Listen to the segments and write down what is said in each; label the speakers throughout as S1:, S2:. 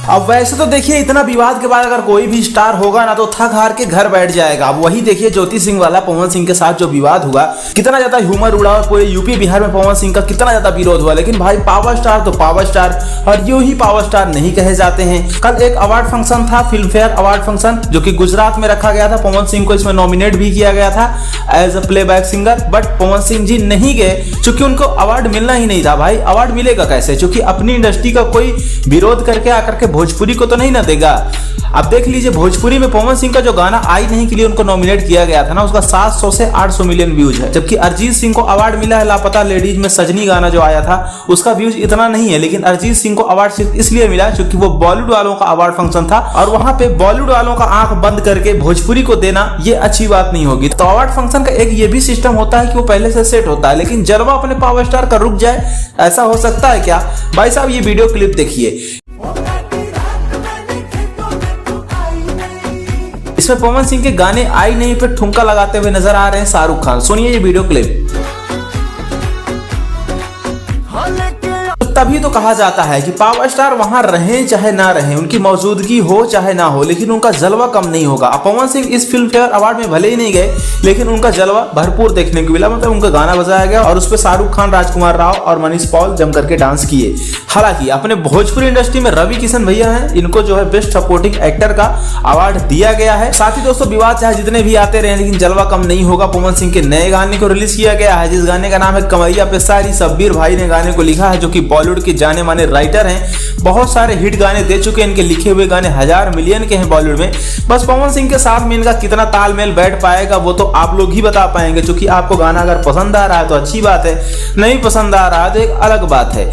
S1: अब वैसे तो देखिए इतना विवाद के बाद अगर कोई भी स्टार होगा ना तो थक हार के घर बैठ जाएगा। अब वही देखिए ज्योति सिंह वाला पवन सिंह के साथ जो विवाद हुआ, कितना ज्यादा ह्यूमर उड़ा और पूरे यूपी बिहार में पवन सिंह का कितना ज्यादा विरोध हुआ। लेकिन भाई पावर स्टार तो पावर स्टार, और यूं ही पावर स्टार नहीं कहे जाते हैं। कल एक अवार्ड फंक्शन था, फिल्म फेयर अवार्ड फंक्शन, जो कि गुजरात में रखा गया था। पवन सिंह को इसमें नॉमिनेट भी किया गया था as a playback singer, but Pawan Singh ji नहीं गए क्योंकि उनको अवार्ड मिलना ही नहीं था। भाई अवार्ड मिलेगा कैसे, क्योंकि अपनी इंडस्ट्री का कोई विरोध करके आकर के भोजपुरी को तो नहीं ना देगा। अब देख लीजिए भोजपुरी में पवन सिंह का जो गाना आई नहीं के लिए उनको नॉमिनेट किया गया था ना, उसका 700 से 800 मिलियन व्यूज है। जबकि अरिजीत सिंह को अवार्ड मिला है लापता लेडीज में सजनी गाना जो आया था, उसका व्यूज इतना नहीं है। लेकिन अरिजीत सिंह को अवार्ड सिर्फ इसलिए मिला क्योंकि वो बॉलीवुड वालों का अवार्ड फंक्शन था और वहां पे बॉलीवुड वालों का आंख बंद करके भोजपुरी को देना ये अच्छी बात नहीं होगी। तो अवार्ड फंक्शन का एक ये भी सिस्टम होता है कि वो पहले से सेट होता है, लेकिन जलवा अपने पावर स्टार का रुक जाए, ऐसा हो सकता है क्या? भाई साहब ये वीडियो क्लिप देखिए, इसमें पवन सिंह के गाने आई नहीं पे ठुमका लगाते हुए नजर आ रहे हैं शाहरुख खान। सुनिए ये वीडियो क्लिप। तभी तो कहा जाता है कि पावर स्टार वहां रहें चाहे ना रहें, उनकी मौजूदगी हो चाहे ना हो, लेकिन उनका जलवा कम नहीं होगा। अब पवन सिंह इस फिल्म फेयर अवार्ड में भले ही नहीं गए, लेकिन उनका जलवा भरपूर देखने को मिला। मतलब उनका गाना बजाया गया और उस पर शाहरुख खान, राजकुमार राव और मनीष पॉल जम करके डांस किए। हालांकि अपने भोजपुरी इंडस्ट्री में रवि किशन भैया हैं, इनको जो है बेस्ट सपोर्टिंग एक्टर का अवार्ड दिया गया है। साथ ही दोस्तों विवाद चाहे जितने भी आते रहे, लेकिन जलवा कम नहीं होगा। पवन सिंह के नए गाने को रिलीज किया गया है, जिस गाने का नाम है कमरिया पे सारी। सब्बीर भाई ने गाने को लिखा है, जो कि बॉलीवुड के जाने माने राइटर हैं, बहुत सारे हिट गाने दे चुके हैं। इनके लिखे हुए गाने 1000 मिलियन के हैं बॉलीवुड में। बस पवन सिंह के साथ में इनका कितना तालमेल बैठ पाएगा वो तो आप लोग ही बता पाएंगे। क्योंकि आपको गाना अगर पसंद आ रहा है तो अच्छी बात है, नहीं पसंद आ रहा है तो एक अलग बात है।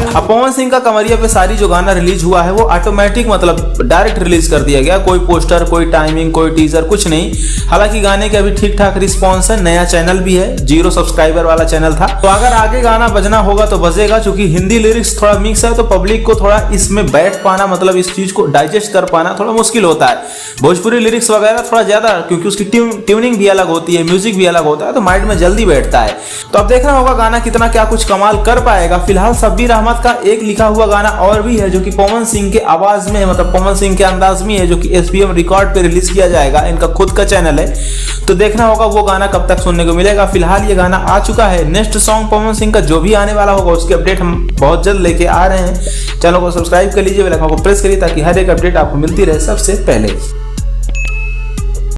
S1: अब पवन सिंह का कमरिया पे सारी जो गाना रिलीज हुआ है वो ऑटोमेटिक मतलब डायरेक्ट रिलीज कर दिया गया, कोई पोस्टर, कोई टाइमिंग, कोई टीजर, कुछ नहीं। हालांकि गाने के अभी ठीक ठाक रिस्पॉन्स है। नया चैनल भी है, 0 सब्सक्राइबर वाला चैनल था। तो अगर आगे गाना बजना होगा तो बजेगा, क्योंकि हिंदी लिरिक्स थोड़ा मिक्स है तो पब्लिक को थोड़ा इसमें बैठ पाना, मतलब इस चीज को डाइजेस्ट कर पाना थोड़ा मुश्किल होता है। भोजपुरी लिरिक्स वगैरह थोड़ा ज्यादा, क्योंकि उसकी ट्यूनिंग भी अलग होती है, म्यूजिक भी अलग होता है, तो माइंड में जल्दी बैठता है। तो अब देखना होगा गाना कितना क्या कुछ कमाल कर पाएगा। फिलहाल शब्बीर अहमद का एक लिखा हुआ गाना और भी है, जो कि पवन सिंह के आवाज में है, मतलब पवन सिंह के अंदाज में है, जो कि SBM रिकॉर्ड पे रिलीज किया जाएगा। इनका खुद का चैनल है, तो देखना होगा वो गाना कब तक सुनने को मिलेगा। फिलहाल ये गाना आ चुका है। नेक्स्ट सॉन्ग पवन सिंह का जो भी आने वाला होगा उसकी अपडेट हम बहुत जल्द लेके आ रहे हैं। चैनल को सब्सक्राइब कर लीजिए, बेल आइकन को प्रेस करिए ताकि हर एक अपडेट आपको मिलती रहे सबसे पहले।